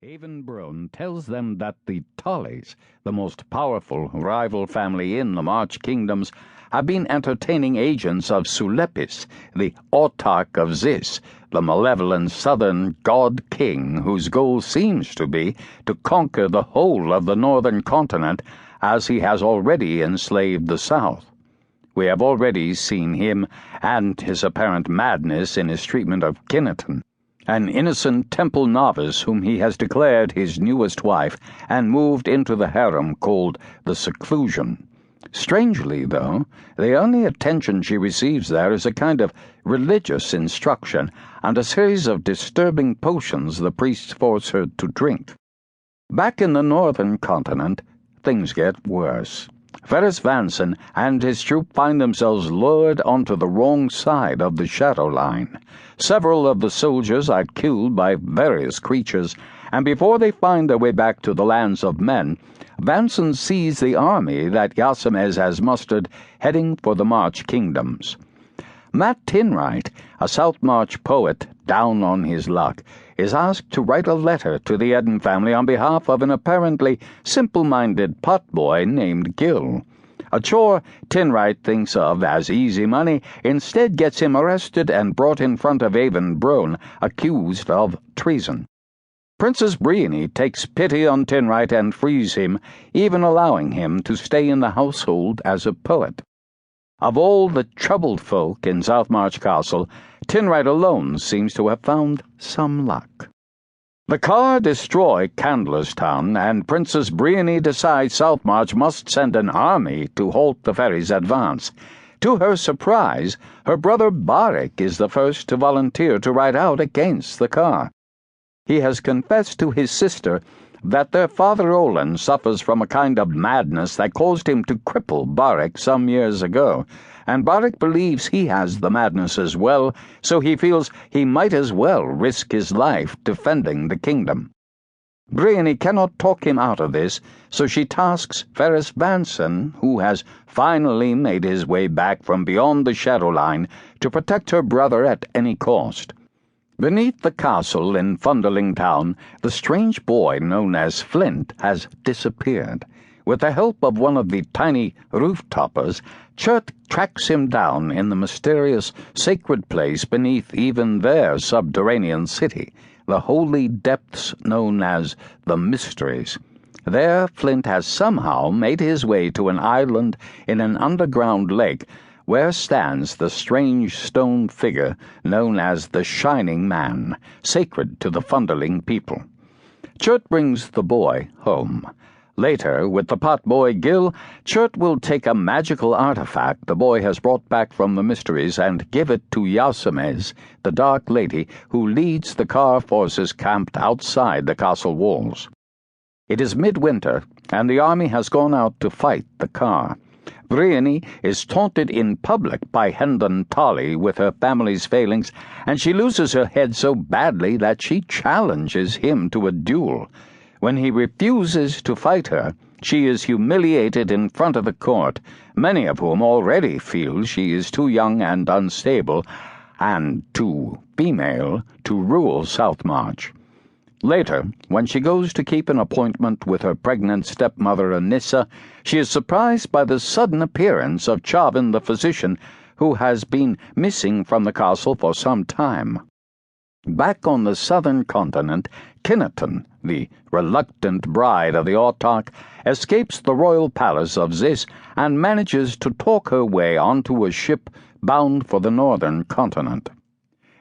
Briony tells them that the Tullys, the most powerful rival family in the March Kingdoms, have been entertaining agents of Sulepis, the Autarch of Xis, the malevolent southern god-king whose goal seems to be to conquer the whole of the northern continent as he has already enslaved the south. We have already seen him and his apparent madness in his treatment of Kinnerton, an innocent temple novice whom he has declared his newest wife and moved into the harem called the Seclusion. Strangely, though, the only attention she receives there is a kind of religious instruction and a series of disturbing potions the priests force her to drink. Back in the northern continent, things get worse. Ferris Vanson and his troop find themselves lured onto the wrong side of the Shadowline. Several of the soldiers are killed by various creatures, and before they find their way back to the lands of men, Vanson sees the army that Yasamez has mustered heading for the March Kingdoms. Matt Tinwright, a Southmarch poet down on his luck, is asked to write a letter to the Eden family on behalf of an apparently simple-minded potboy named Gil. A chore Tinwright thinks of as easy money instead gets him arrested and brought in front of Briony, accused of treason. Princess Briony takes pity on Tinwright and frees him, even allowing him to stay in the household as a poet. Of all the troubled folk in Southmarch Castle, Tinwright alone seems to have found some luck. The Car destroy Candlerstown, and Princess Briony decides Southmarch must send an army to halt the ferry's advance. To her surprise, her brother Barrick is the first to volunteer to ride out against the Car. He has confessed to his sister that their father Olin suffers from a kind of madness that caused him to cripple Barrick some years ago, and Barrick believes he has the madness as well, so he feels he might as well risk his life defending the kingdom. Briony cannot talk him out of this, so she tasks Ferris Vanson, who has finally made his way back from beyond the Shadowline, to protect her brother at any cost. Beneath the castle in Funderling Town, the strange boy known as Flint has disappeared. With the help of one of the tiny roof-toppers, Chert tracks him down in the mysterious sacred place beneath even their subterranean city, the holy depths known as the Mysteries. There, Flint has somehow made his way to an island in an underground lake, where stands the strange stone figure known as the Shining Man, sacred to the Funderling people. Chert brings the boy home. Later, with the potboy Gil, Chert will take a magical artifact the boy has brought back from the Mysteries and give it to Yasamez, the Dark Lady who leads the Car forces camped outside the castle walls. It is midwinter, and the army has gone out to fight the Car. Briony is taunted in public by Hendon Tully with her family's failings, and she loses her head so badly that she challenges him to a duel. When he refuses to fight her, she is humiliated in front of the court, many of whom already feel she is too young and unstable, and too female to rule Southmarch. Later, when she goes to keep an appointment with her pregnant stepmother Anissa, she is surprised by the sudden appearance of Chavin the physician, who has been missing from the castle for some time. Back on the southern continent, Kinnerton, the reluctant bride of the Autarch, escapes the royal palace of Xis and manages to talk her way onto a ship bound for the northern continent.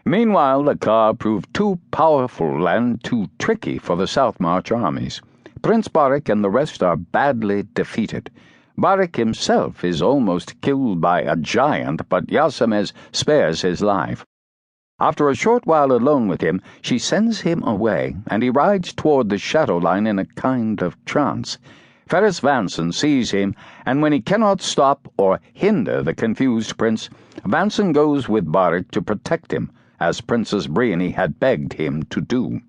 Meanwhile, the Car proved too powerful and too tricky for the Southmarch armies. Prince Barrick and the rest are badly defeated. Barrick himself is almost killed by a giant, but Yasamez spares his life. After a short while alone with him, she sends him away, and he rides toward the Shadowline in a kind of trance. Ferris Vanson sees him, and when he cannot stop or hinder the confused prince, Vanson goes with Barrick to protect him, as Princess Briony had begged him to do.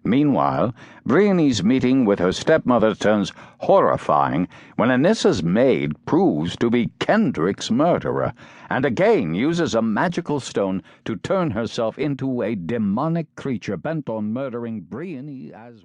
Meanwhile, Briony's meeting with her stepmother turns horrifying when Anissa's maid proves to be Kendrick's murderer, and again uses a magical stone to turn herself into a demonic creature bent on murdering Briony as well.